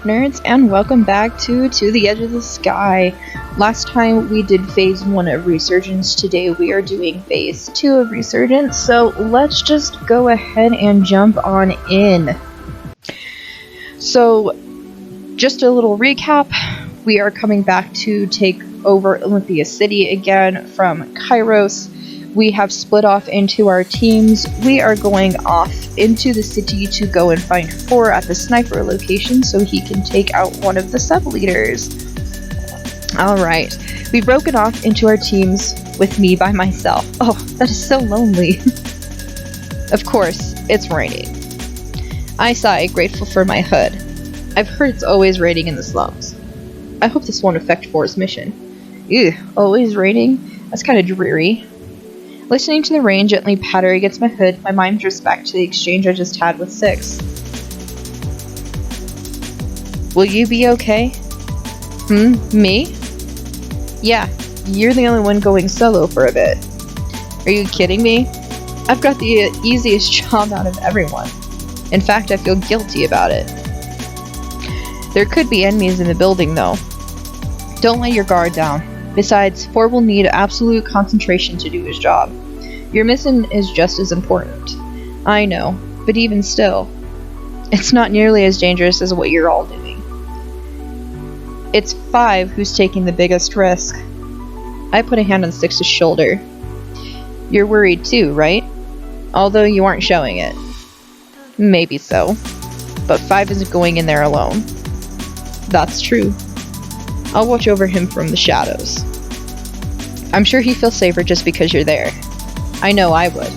nerds, and welcome back to the Edge of the Sky. Last time we did Phase 1 of Resurgence. Today we are doing Phase 2 of Resurgence, so let's just go ahead and jump on in. So, just a little recap. We are coming back to take over Olympia City again from Kairos. We have split off into our teams. We are going off into the city to go and find 4 at the sniper location so he can take out one of the sub-leaders. Alright, we've broken off into our teams with me by myself. Oh, that is so lonely. Of course, it's raining. I sigh, grateful for my hood. I've heard it's always raining in the slums. I hope this won't affect 4's mission. Ew, always raining? That's kind of dreary. Listening to the rain gently patter against my hood, my mind drifts back to the exchange I just had with 6. Will you be okay? Me? Yeah, you're the only one going solo for a bit. Are you kidding me? I've got the easiest job out of everyone. In fact, I feel guilty about it. There could be enemies in the building, though. Don't let your guard down. Besides, 4 will need absolute concentration to do his job. Your mission is just as important. I know, but even still, it's not nearly as dangerous as what you're all doing. It's 5 who's taking the biggest risk. I put a hand on 6's shoulder. You're worried too, right? Although you aren't showing it. Maybe so. But 5 isn't going in there alone. That's true. I'll watch over him from the shadows. I'm sure he feels safer just because you're there. I know I would.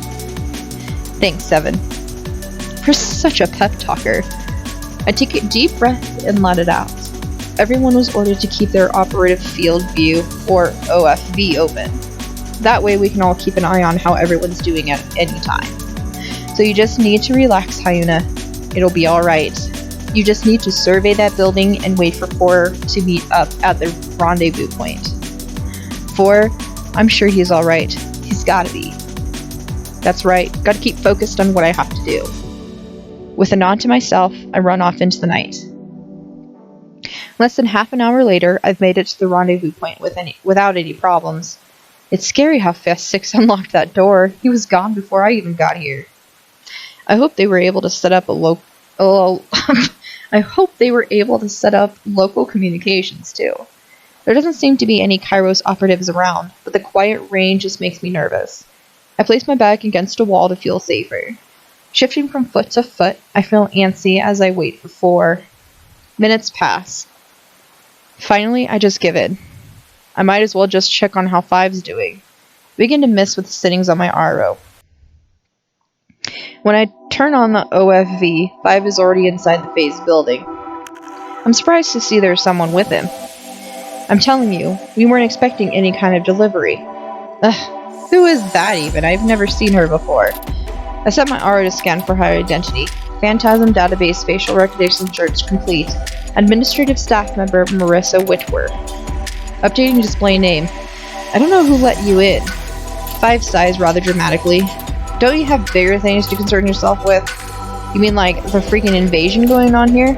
Thanks, 7. You're such a pep talker. I take a deep breath and let it out. Everyone was ordered to keep their operative field view, or OFV, open. That way we can all keep an eye on how everyone's doing at any time. So you just need to relax, Haiyuna. It'll be alright. You just need to survey that building and wait for 4 to meet up at the rendezvous point. 4, I'm sure he's alright. He's gotta be. That's right, gotta keep focused on what I have to do. With a nod to myself, I run off into the night. Less than half an hour later, I've made it to the rendezvous point without any problems. It's scary how fast 6 unlocked that door. He was gone before I even got here. I hope they were able to set up local communications, too. There doesn't seem to be any Kairos operatives around, but the quiet rain just makes me nervous. I place my back against a wall to feel safer. Shifting from foot to foot, I feel antsy as I wait for 4. Minutes pass. Finally, I just give in. I might as well just check on how 5's doing. I begin to miss with the settings on my RO. When I turn on the OFV, 5 is already inside the phase building. I'm surprised to see there's someone with him. I'm telling you, we weren't expecting any kind of delivery. Ugh, who is that even? I've never seen her before. I set my RO to scan for her identity. Phantasm database facial recognition search complete. Administrative staff member Marissa Whitworth. Updating display name. I don't know who let you in. 5 sighs rather dramatically. Don't you have bigger things to concern yourself with? You mean like the freaking invasion going on here?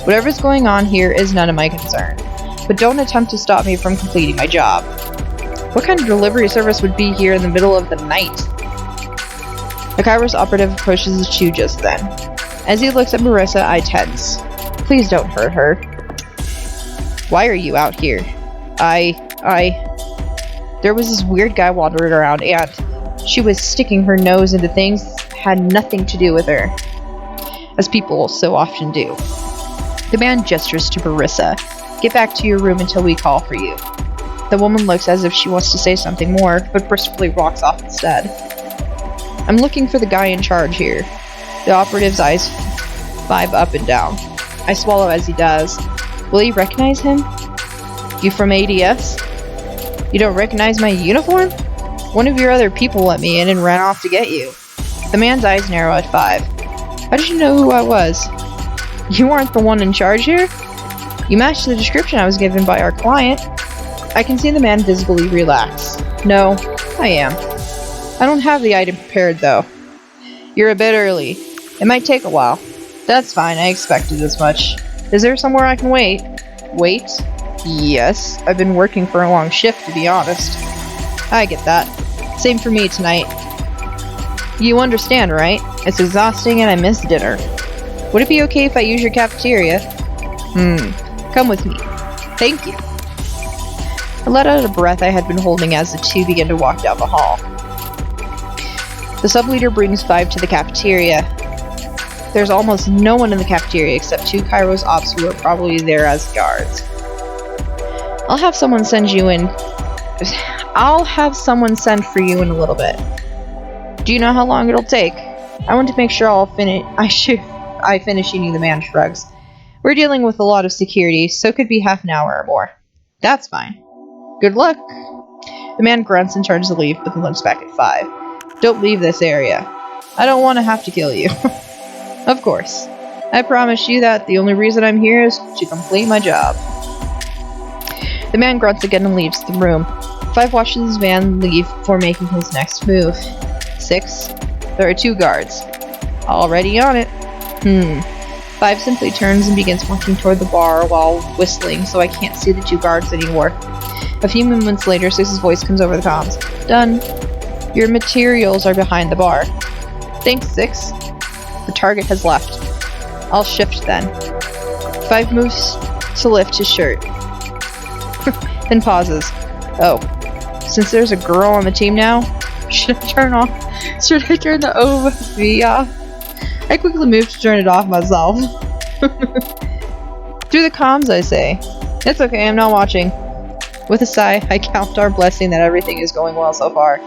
Whatever's going on here is none of my concern. But don't attempt to stop me from completing my job. What kind of delivery service would be here in the middle of the night? The Kairos operative approaches the 2 just then. As he looks at Marissa, I tense. Please don't hurt her. Why are you out here? There was this weird guy wandering around and she was sticking her nose into things that had nothing to do with her. As people so often do. The man gestures to Marissa. Get back to your room until we call for you. The woman looks as if she wants to say something more, but briskly walks off instead. I'm looking for the guy in charge here. The operative's eyes 5 up and down. I swallow as he does. Will you recognize him? You from ADS? You don't recognize my uniform? One of your other people let me in and ran off to get you. The man's eyes narrow at 5. How did you know who I was? You aren't the one in charge here? You matched the description I was given by our client. I can see the man visibly relax. No, I am. I don't have the item prepared, though. You're a bit early. It might take a while. That's fine, I expected as much. Is there somewhere I can wait? Wait? Yes. I've been working for a long shift, to be honest. I get that. Same for me tonight. You understand, right? It's exhausting and I miss dinner. Would it be okay if I use your cafeteria? Come with me. Thank you. I let out a breath I had been holding as the two began to walk down the hall. The sub-leader brings 5 to the cafeteria. There's almost no one in the cafeteria except 2 Kairos ops who are probably there as guards. I'll have someone send for you in a little bit. Do you know how long it'll take? I want to make sure I finish eating. The man shrugs. We're dealing with a lot of security, so it could be half an hour or more. That's fine. Good luck. The man grunts and turns to leave, but then looks back at 5. Don't leave this area. I don't want to have to kill you. Of course. I promise you that the only reason I'm here is to complete my job. The man grunts again and leaves the room. 5 watches his man leave before making his next move. 6. There are 2 guards. Already on it. 5 simply turns and begins walking toward the bar while whistling, so I can't see the 2 guards anymore. A few moments later, 6's voice comes over the comms. Done. Your materials are behind the bar. Thanks, 6. The target has left. I'll shift then. 5 moves to lift his shirt. Then pauses. Oh. Since there's a girl on the team now, should I turn the OV off? I quickly move to turn it off myself. Through the comms, I say. It's okay, I'm not watching. With a sigh, I count our blessing that everything is going well so far.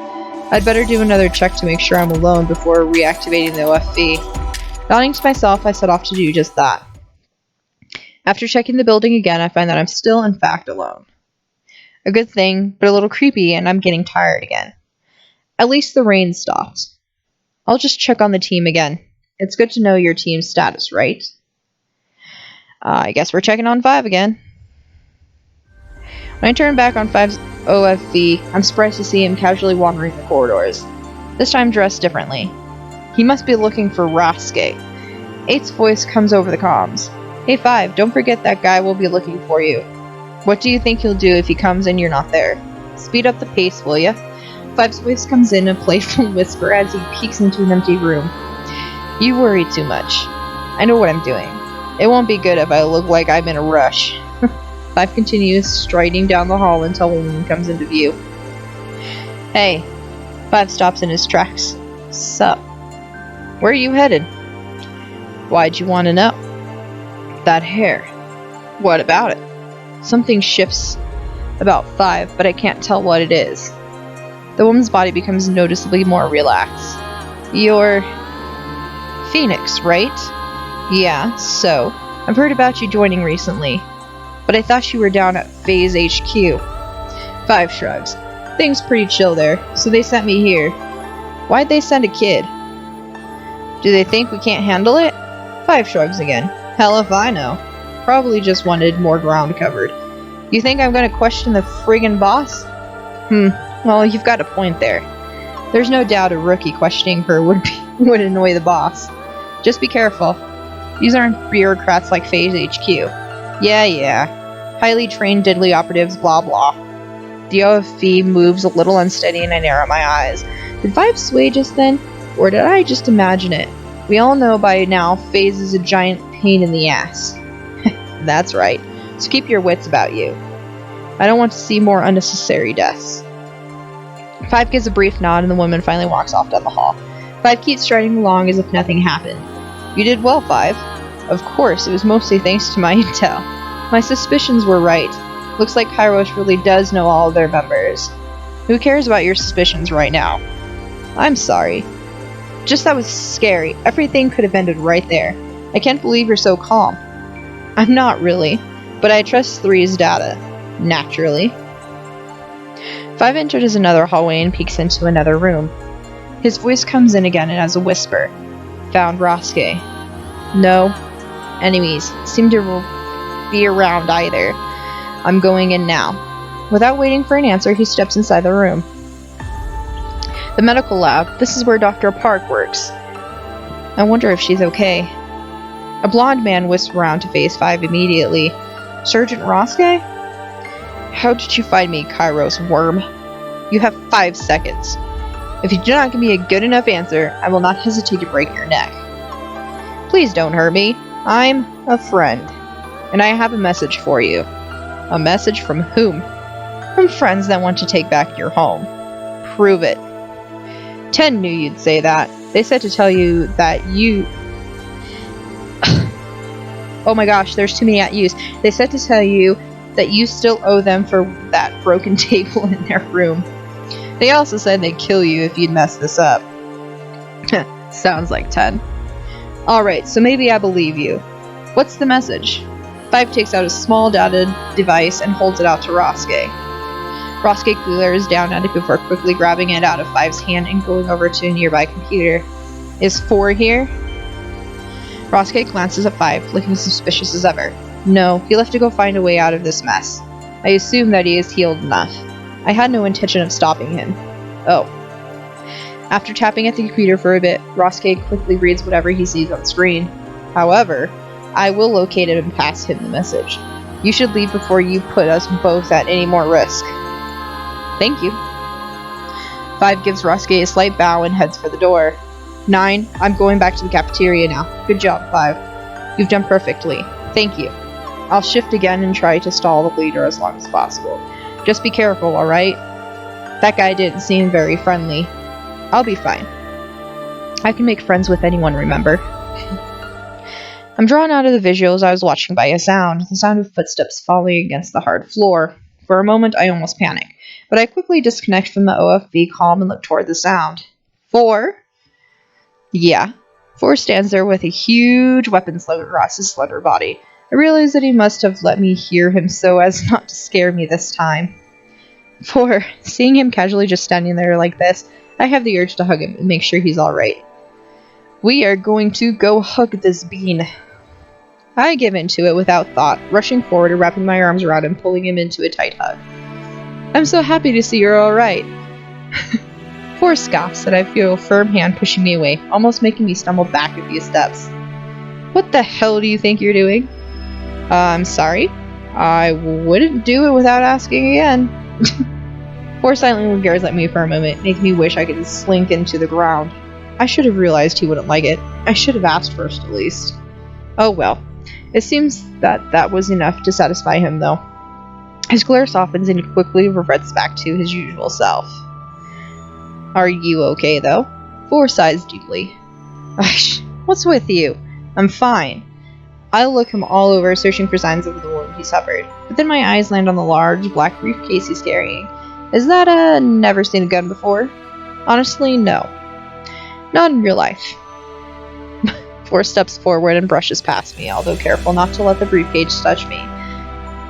I'd better do another check to make sure I'm alone before reactivating the OFV. Nodding to myself, I set off to do just that. After checking the building again, I find that I'm still, in fact, alone. A good thing, but a little creepy, and I'm getting tired again. At least the rain stopped. I'll just check on the team again. It's good to know your team's status, right? I guess we're checking on 5 again. When I turn back on 5's OFV, I'm surprised to see him casually wandering the corridors. This time dressed differently. He must be looking for Rasuke. 8's voice comes over the comms. Hey 5, don't forget that guy will be looking for you. What do you think he'll do if he comes and you're not there? Speed up the pace, will ya? 5's voice comes in a playful whisper as he peeks into an empty room. You worry too much. I know what I'm doing. It won't be good if I look like I'm in a rush. 5 continues striding down the hall until a woman comes into view. Hey. 5 stops in his tracks. Sup? Where are you headed? Why'd you want to know? That hair. What about it? Something shifts about 5, but I can't tell what it is. The woman's body becomes noticeably more relaxed. You're Phoenix, right? Yeah, so. I've heard about you joining recently, but I thought you were down at Phase HQ. 5 shrugs. Things pretty chill there, so they sent me here. Why'd they send a kid? Do they think we can't handle it? 5 shrugs again. Hell if I know. Probably just wanted more ground covered. You think I'm gonna question the friggin' boss? Well, you've got a point there. There's no doubt a rookie questioning her would annoy the boss. Just be careful. These aren't bureaucrats like Phase HQ. Yeah. Highly trained diddly operatives, blah blah. The OFV moves a little unsteady and I narrow my eyes. Did 5 sway just then? Or did I just imagine it? We all know by now Phase is a giant pain in the ass. That's right. So keep your wits about you. I don't want to see more unnecessary deaths. 5 gives a brief nod and the woman finally walks off down the hall. 5 keeps striding along as if nothing happened. You did well, 5. Of course, it was mostly thanks to my intel. My suspicions were right. Looks like Kairos really does know all of their members. Who cares about your suspicions right now? I'm sorry. Just that was scary. Everything could have ended right there. I can't believe you're so calm. I'm not really, but I trust 3's data. Naturally. 5 enters another hallway and peeks into another room. His voice comes in again and as a whisper. Found Rasuke. No. Enemies seem to be around either. I'm going in now. Without waiting for an answer, he steps inside the room. The medical lab. This is where Dr. Park works. I wonder if she's okay. A blonde man whisks around to face 5 immediately. Sergeant Roske? How did you find me, Kairos worm? You have 5 seconds. If you do not give me a good enough answer, I will not hesitate to break your neck. Please don't hurt me. I'm a friend. And I have a message for you. A message from whom? From friends that want to take back your home. Prove it. 10 knew you'd say that. They said to tell you that you... Oh my gosh, there's too many at use. They said to tell you that you still owe them for that broken table in their room. They also said they'd kill you if you'd mess this up. Sounds like 10. Alright, so maybe I believe you. What's the message? 5 takes out a small data device and holds it out to Roske. Roske glares down at it before quickly grabbing it out of 5's hand and going over to a nearby computer. Is 4 here? Roske glances at 5, looking suspicious as ever. No, he left to go find a way out of this mess. I assume that he is healed enough. I had no intention of stopping him. Oh. After tapping at the computer for a bit, Roske quickly reads whatever he sees on screen. However, I will locate him and pass him the message. You should leave before you put us both at any more risk. Thank you. 5 gives Roske a slight bow and heads for the door. 9, I'm going back to the cafeteria now. Good job, 5. You've done perfectly. Thank you. I'll shift again and try to stall the leader as long as possible. Just be careful, alright? That guy didn't seem very friendly. I'll be fine. I can make friends with anyone, remember? I'm drawn out of the visuals I was watching by a sound, the sound of footsteps falling against the hard floor. For a moment, I almost panic, but I quickly disconnect from the OFB calm and look toward the sound. 4? Yeah. 4 stands there with a huge weapon slung across his slender body. I realize that he must have let me hear him so as not to scare me this time. 4. Seeing him casually just standing there like this, I have the urge to hug him and make sure he's alright. We are going to go hug this bean. I give into it without thought, rushing forward and wrapping my arms around him, pulling him into a tight hug. I'm so happy to see you're alright. 4 scoffs, and I feel a firm hand pushing me away, almost making me stumble back a few steps. What the hell do you think you're doing? I'm sorry. I wouldn't do it without asking again. 4 silently glares at me for a moment, making me wish I could slink into the ground. I should have realized he wouldn't like it. I should have asked first, at least. Oh well. It seems that was enough to satisfy him, though. His glare softens and he quickly reverts back to his usual self. Are you okay, though? 4 sighs deeply. What's with you? I'm fine. I look him all over, searching for signs of the wound he suffered. But then my eyes land on the large, black briefcase he's carrying. Is that a never seen a gun before? Honestly, no. Not in real life. 4 steps forward and brushes past me, although careful not to let the briefcase touch me.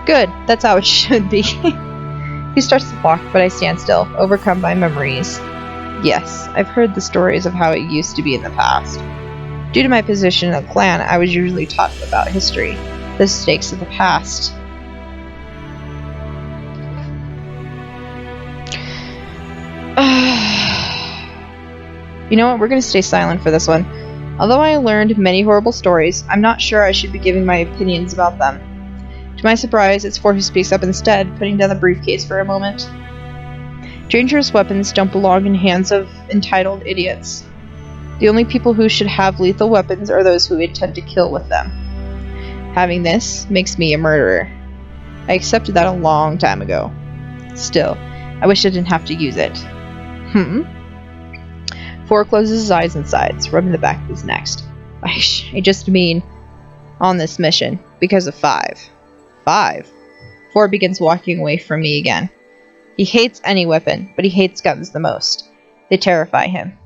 Good, that's how it should be. He starts to walk, but I stand still, overcome by memories. Yes, I've heard the stories of how it used to be in the past. Due to my position in the clan, I was usually taught about history, the stakes of the past. You know what, we're going to stay silent for this one. Although I learned many horrible stories, I'm not sure I should be giving my opinions about them. To my surprise, it's 4 who speaks up instead, putting down the briefcase for a moment. Dangerous weapons don't belong in hands of entitled idiots. The only people who should have lethal weapons are those who intend to kill with them. Having this makes me a murderer. I accepted that a long time ago. Still, I wish I didn't have to use it. 4 closes his eyes and sighs, rubbing the back of his neck. I just mean, on this mission, because of 5. 5? 4 begins walking away from me again. He hates any weapon, but he hates guns the most. They terrify him.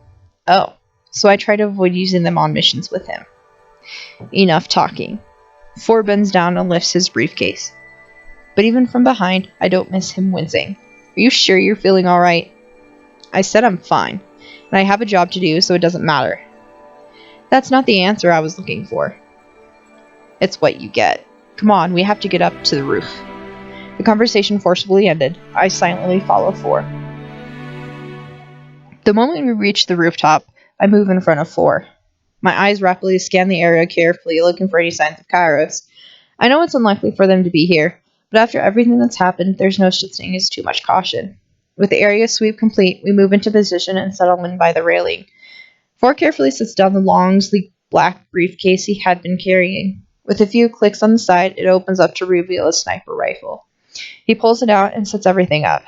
Oh, so I try to avoid using them on missions with him. Enough talking. 4 bends down and lifts his briefcase. But even from behind, I don't miss him wincing. Are you sure you're feeling alright? I said I'm fine, and I have a job to do, so it doesn't matter. That's not the answer I was looking for. It's what you get. Come on, we have to get up to the roof. The conversation forcibly ended. I silently follow 4. The moment we reach the rooftop, I move in front of 4. My eyes rapidly scan the area carefully, looking for any signs of Kairos. I know it's unlikely for them to be here, but after everything that's happened, there's no such thing as too much caution. With the area sweep complete, we move into position and settle in by the railing. Ford carefully sets down the long, sleek black briefcase he had been carrying. With a few clicks on the side, it opens up to reveal a sniper rifle. He pulls it out and sets everything up.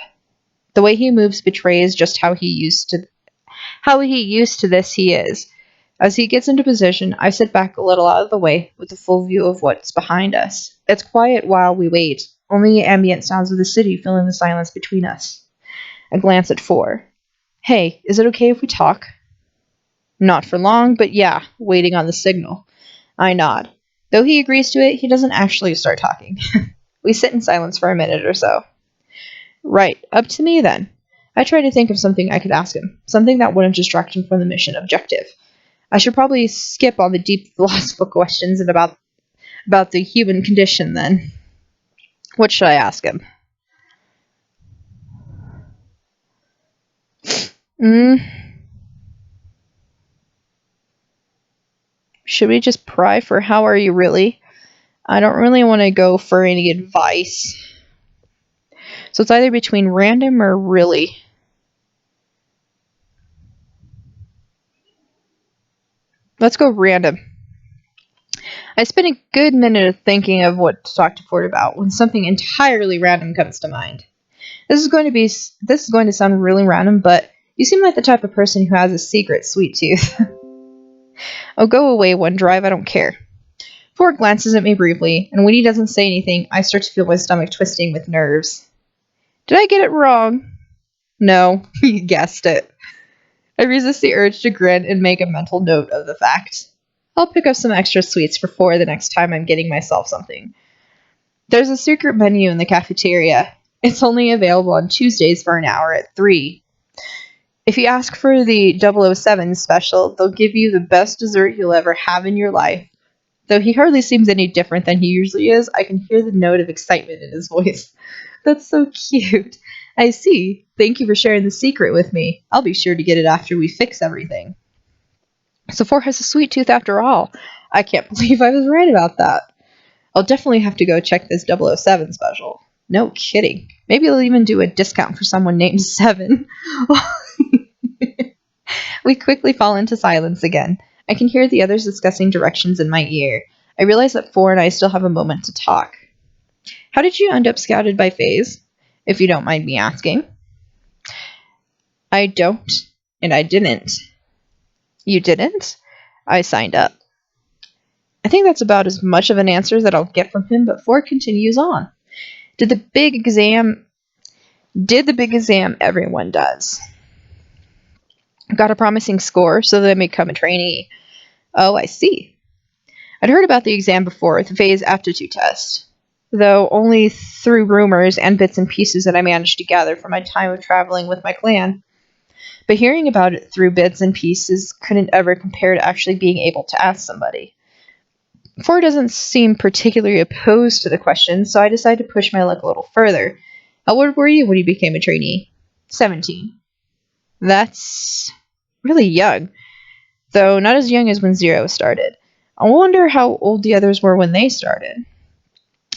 The way he moves betrays just how used to this he is. As he gets into position, I sit back a little out of the way with a full view of what's behind us. It's quiet while we wait, only the ambient sounds of the city filling the silence between us. I glance at 4. Hey, is it okay if we talk? Not for long, but yeah, waiting on the signal. I nod. Though he agrees to it, he doesn't actually start talking. We sit in silence for a minute or so. Right, up to me then. I try to think of something I could ask him, something that wouldn't distract him from the mission objective. I should probably skip all the deep philosophical questions and about the human condition then. What should I ask him? Should we just pry for how are you really? I don't really want to go for any advice. So it's either between random or really. Let's go random. I spent a good minute thinking of what to talk to Ford about when something entirely random comes to mind. This is going to sound really random, but you seem like the type of person who has a secret sweet tooth. Oh, go away, OneDrive, I don't care. Ford glances at me briefly, and when he doesn't say anything, I start to feel my stomach twisting with nerves. Did I get it wrong? No, you guessed it. I resist the urge to grin and make a mental note of the fact. I'll pick up some extra sweets for 4 the next time I'm getting myself something. There's a secret menu in the cafeteria. It's only available on Tuesdays for an hour at 3. If you ask for the 007 special, they'll give you the best dessert you'll ever have in your life. Though he hardly seems any different than he usually is, I can hear the note of excitement in his voice. That's so cute. I see. Thank you for sharing the secret with me. I'll be sure to get it after we fix everything. So 4 has a sweet tooth after all. I can't believe I was right about that. I'll definitely have to go check this 007 special. No kidding. Maybe they'll even do a discount for someone named 7. We quickly fall into silence again. I can hear the others discussing directions in my ear. I realize that 4 and I still have a moment to talk. How did you end up scouted by P.H.A.N.T.A.S.M, if you don't mind me asking? I don't, and I didn't. You didn't? I signed up. I think that's about as much of an answer that I'll get from him, but Ford continues on. Did the big exam everyone does? Got a promising score, so that I may become a trainee. Oh, I see. I'd heard about the exam before, the P.H.A.N.T.A.S.M aptitude test, though only through rumors and bits and pieces that I managed to gather from my time of traveling with my clan. But hearing about it through bits and pieces couldn't ever compare to actually being able to ask somebody. Ford doesn't seem particularly opposed to the question, so I decided to push my luck a little further. How old were you when you became a trainee? 17. That's really young, though not as young as when Zero started. I wonder how old the others were when they started.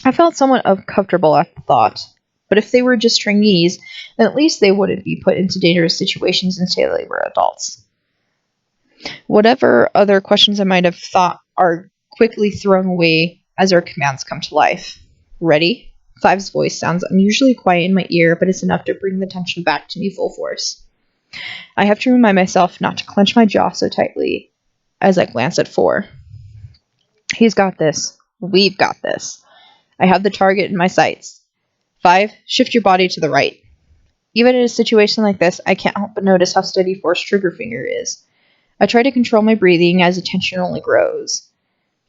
I felt somewhat uncomfortable at the thought, but if they were just trainees, then at least they wouldn't be put into dangerous situations until they were adults. Whatever other questions I might have thought are quickly thrown away as our commands come to life. Ready? 5's voice sounds unusually quiet in my ear, but it's enough to bring the tension back to me full force. I have to remind myself not to clench my jaw so tightly as I glance at 4. He's got this. We've got this. I have the target in my sights. 5, shift your body to the right. Even in a situation like this, I can't help but notice how steady 4's trigger finger is. I try to control my breathing as the tension only grows.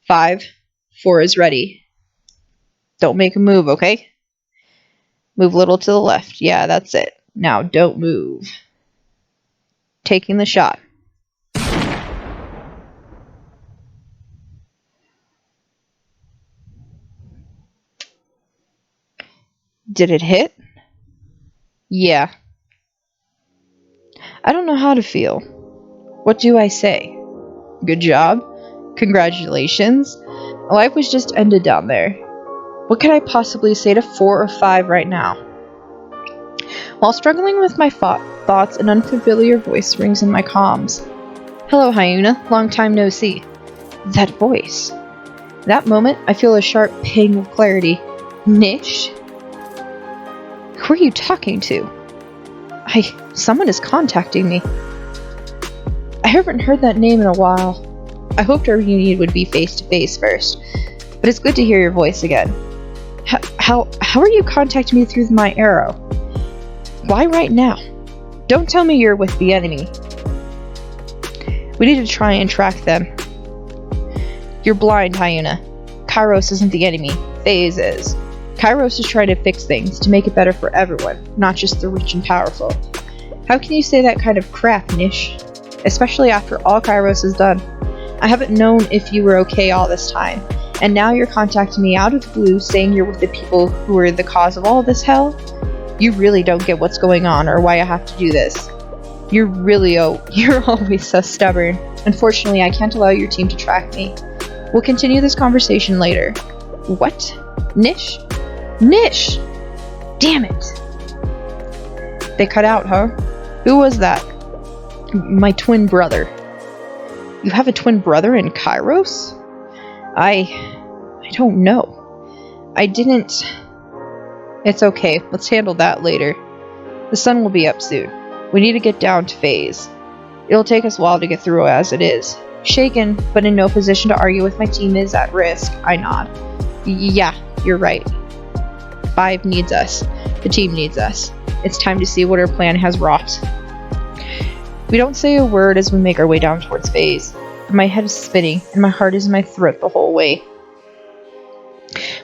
5, 4 is ready. Don't make a move, okay? Move a little to the left. Yeah, that's it. Now don't move. Taking the shot. Did it hit? Yeah. I don't know how to feel. What do I say? Good job. Congratulations. Life was just ended down there. What can I possibly say to 4 or 5 right now? While struggling with my thoughts, an unfamiliar voice rings in my comms. Hello, Haiyuna. Long time no see. That voice. That moment, I feel a sharp pang of clarity. Nish? Who are you talking to? Someone is contacting me. I haven't heard that name in a while. I hoped our reunion would be face to face first, but it's good to hear your voice again. How are you contacting me through my arrow? Why right now? Don't tell me you're with the enemy. We need to try and track them. You're blind, Haiyuna. Kairos isn't the enemy. P.H.A.N.T.A.S.M is. Kairos is trying to fix things to make it better for everyone, not just the rich and powerful. How can you say that kind of crap, Nish? Especially after all Kairos has done. I haven't known if you were okay all this time, and now you're contacting me out of the blue saying you're with the people who are the cause of all this hell? You really don't get what's going on or why I have to do this. You're always so stubborn. Unfortunately, I can't allow your team to track me. We'll continue this conversation later. What? Nish? Nish! Damn it! They cut out, huh? Who was that? My twin brother. You have a twin brother in Kairos? I don't know. I didn't... It's okay. Let's handle that later. The sun will be up soon. We need to get down to P.H.A.N.T.A.S.M. It'll take us a while to get through as it is. Shaken, but in no position to argue with my team is at risk. I nod. Yeah, you're right. 5 needs us. The team needs us. It's time to see what our plan has wrought. We don't say a word as we make our way down towards P.H.A.N.T.A.S.M. My head is spinning, and my heart is in my throat the whole way.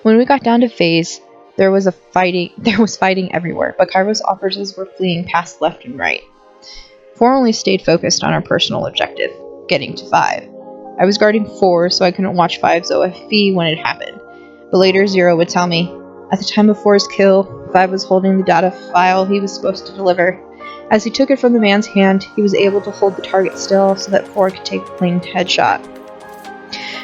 When we got down to P.H.A.N.T.A.S.M, there was fighting everywhere, but Kairos operatives were fleeing past left and right. 4 only stayed focused on our personal objective, getting to 5. I was guarding 4, so I couldn't watch 5's OFV when it happened. But later, 0 would tell me. At the time of 4's kill, 5 was holding the data file he was supposed to deliver. As he took it from the man's hand, he was able to hold the target still so that 4 could take the clean headshot.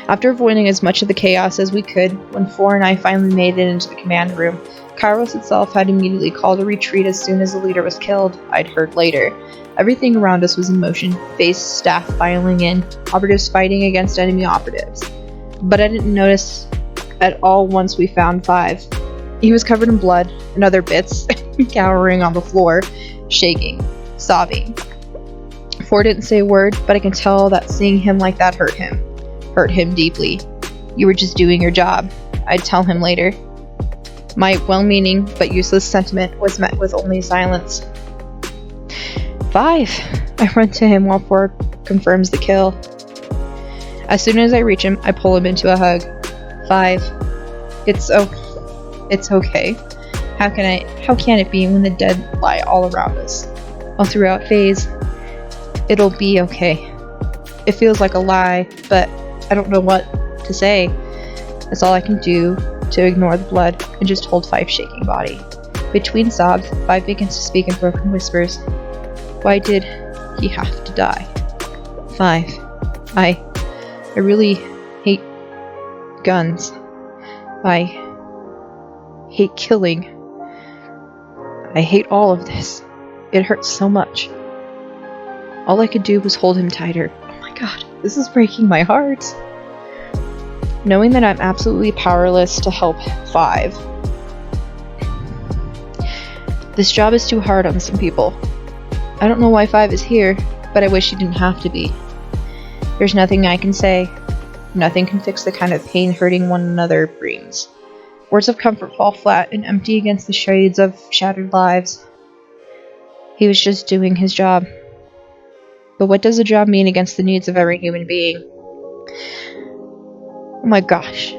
After avoiding as much of the chaos as we could, when 4 and I finally made it into the command room, Kairos itself had immediately called a retreat as soon as the leader was killed, I'd heard later. Everything around us was in motion, P.H.A.N.T.A.S.M staff filing in, operatives fighting against enemy operatives. But I didn't notice at all once we found 5. He was covered in blood and other bits, cowering on the floor, shaking, sobbing. 4 didn't say a word, but I can tell that seeing him like that hurt him deeply. You were just doing your job, I'd tell him later. My well-meaning but useless sentiment was met with only silence. 5! I run to him while 4 confirms the kill. As soon as I reach him, I pull him into a hug. 5. It's okay. How can it be when the dead lie all around us? All throughout P.H.A.N.T.A.S.M, it'll be okay. It feels like a lie, but I don't know what to say. That's all I can do to ignore the blood and just hold 5's shaking body. Between sobs, 5 begins to speak in broken whispers. Why did he have to die? 5. I really hate guns. I hate killing. I hate all of this. It hurts so much. All I could do was hold him tighter. Oh my god, this is breaking my heart. Knowing that I'm absolutely powerless to help 5. This job is too hard on some people. I don't know why 5 is here, but I wish he didn't have to be. There's nothing I can say. Nothing can fix the kind of pain hurting one another brings. Words of comfort fall flat and empty against the shades of shattered lives. He was just doing his job. But what does a job mean against the needs of every human being? Oh my gosh.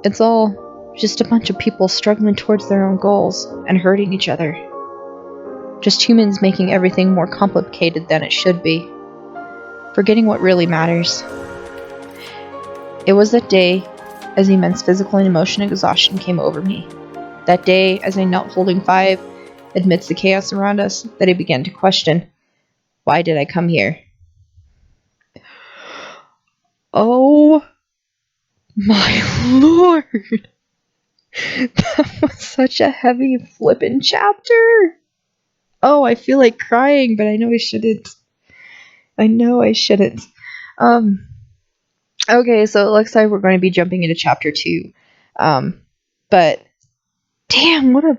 It's all just a bunch of people struggling towards their own goals and hurting each other. Just humans making everything more complicated than it should be. Forgetting what really matters. It was that day, as immense physical and emotional exhaustion came over me. That day, as I knelt holding 5, amidst the chaos around us, that I began to question, why did I come here? Oh my lord! That was such a heavy flippin' chapter! Oh, I feel like crying, but I know I shouldn't. I know I shouldn't. Um, okay, so it looks like we're going to be jumping into chapter 2. But damn, what a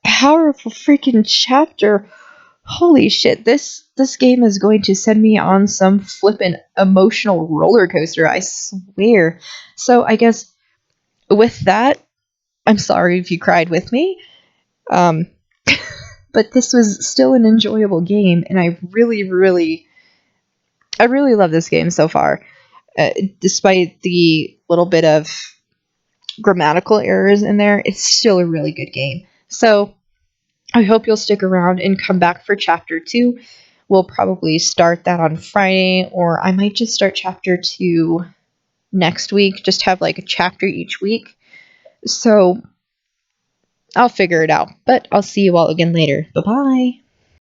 powerful freaking chapter. Holy shit, this game is going to send me on some flippin' emotional roller coaster, I swear. So I guess with that, I'm sorry if you cried with me. Um, but this was still an enjoyable game, and I really love this game so far. Despite the little bit of grammatical errors in there, it's still a really good game. So I hope you'll stick around and come back for chapter 2. We'll probably start that on Friday, or I might just start chapter 2 next week, just have like a chapter each week. So I'll figure it out, but I'll see you all again later. Bye bye.